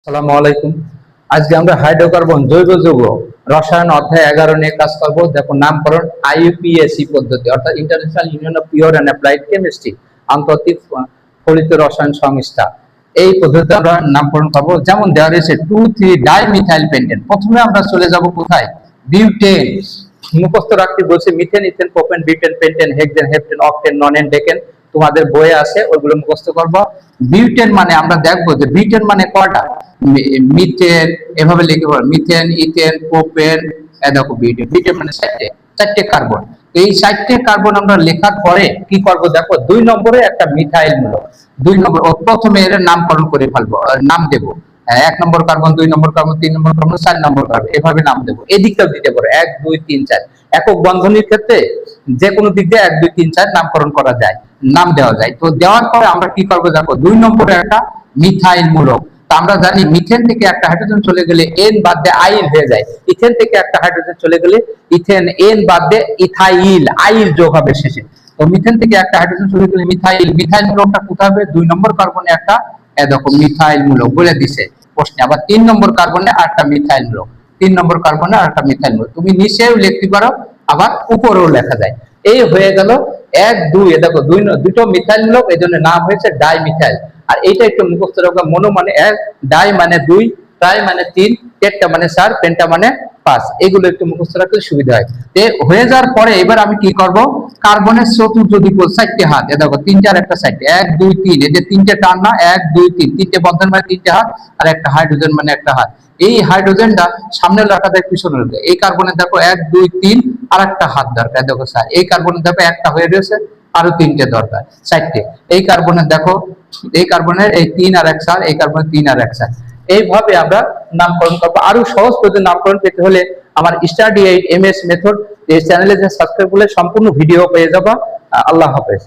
আসসালামু আলাইকুম। আজকে আমরা হাইড্রোকার্বন জৈব যৌগ রসায়ন অধ্যায় 11 নিয়ে কাজ করব। দেখো নামকরণ আইইউপিএসি পদ্ধতি অর্থাৎ international union of pure and applied chemistry, আন্তর্জাতিক ফলিত রসায়ন সংস্থা। এই পদ্ধতিতে আমরা নামকরণ করব। যেমন দেওয়া রয়েছে 2,3-ডাইমিথাইল পেন্টেন। প্রথমে আমরা চলে যাব কোথায়? বিউটেন। মুখস্থ রাখতে বলছে methane, ethane, propane, butane, pentane, hexane, heptane, octane, nonane, decane. তোমাদের বইয়ে আছে, ওইগুলো মুখস্থ করবো। বিউটেন মানে আমরা দেখবো যে বিউটেন মানে কয়টা? মিথেন, এভাবে লিখে পড়ো, মিথেন, ইথেন, প্রোপেন। দেখো বিউটেন, বিউটেন মানে চারটে কার্বন। এই চারটে কার্বন আমরা লেখার পরে কি করব? দেখো 2 নম্বরে একটা মিথাইল মূলক। 2 নম্বর প্রথমে এর নামকরণ করে ফেলবো, নাম দেবো। 1 নম্বর কার্বন, 2 নম্বর কার্বন, 3 নম্বর কার্বন, 4 নম্বর কার্বন, এভাবে নাম দেবো। এদিকটাও দিতে পারো 1 2 3 4। একক বন্ধনীর ক্ষেত্রে যে কোনো দিক দিয়ে 1 2 3 4 নামকরণ করা যায়, নাম দেওয়া যায়। তো দেওয়ার পরে আমরা কি করবো? দেখো 2 নম্বরে একটা মিথাইল মূলক। আমরা জানি মিথেন থেকে একটা হাইড্রোজেন চলে গেলে এন বাদ দিয়ে আইল হয়ে যায়। ইথেন থেকে একটা হাইড্রোজেন চলে গেলে ইথেন, এন বাদ দিয়ে ইথাইল, আইল যোগ হবে শেষে। তো মিথেন থেকে একটা হাইড্রোজেন চলে গেলে মিথাইল, মিথাইল মূলকটা কোথায় হবে? 2 নম্বর কার্বনে একটা দেখো মিথাইল মূলক বলে দিছে প্রশ্নে। আবার 3 নম্বর কার্বনে আরেকটা মিথাইল মূলক, 3 নম্বর কার্বনে আরেকটা মিথাইল মূলক। তুমি নিচেও লিখতে পারো, আবার উপরেও লেখা যায়। এই হয়ে গেল 1 2। দেখো দুটো মিথাইল মূলক, এই জন্য নাম হয়েছে ডাইমিথাইল। আর এইটা একটু মুখস্থ রাখবে। মনো মানে 1, ডাই মানে 2, ট্রাই মানে 3, টেট্টা মানে 4, পেন্টা মানে 5। এগুলো একটু মুখস্থ রাখলে সুবিধা হয়। হয়ে যাওয়ার পরে এবার আমি কি করব? কার্বনের চতুর্থ দ্বিপদ 4টে হাত। দেখো 3টে আর একটা 4টে, 1 2 3। এই যে 3টে টান না, 1 2 3, 3টে বন্ধন মানে 3টে হাত, আর একটা হাইড্রোজেন মানে একটা হাত। এই হাইড্রোজেনটা সামনে রাখা যায়, পিছনে রাখা যায়। এই কার্বনের দেখো 1 2 3 আর একটা হাত দরকার। দেখো 4। এই কার্বনের দেখো একটা হয়ে রয়েছে, আরো 3টে দরকার, 4টে। এই কার্বনের দেখো, এই কার্বনের এই 3 আর 1 4, এই কার্বনের 3 আর 1 4। এইভাবে আমরা নামকরণ করবো। আরো সহজ পদ্ধতি নামকরণ পেতে হলে আমার স্টাডি 8 MS মেথড এই চ্যানেলে যে সাবস্ক্রাইব করলে সম্পূর্ণ ভিডিও পেয়ে যাবা। আল্লাহ হাফেজ।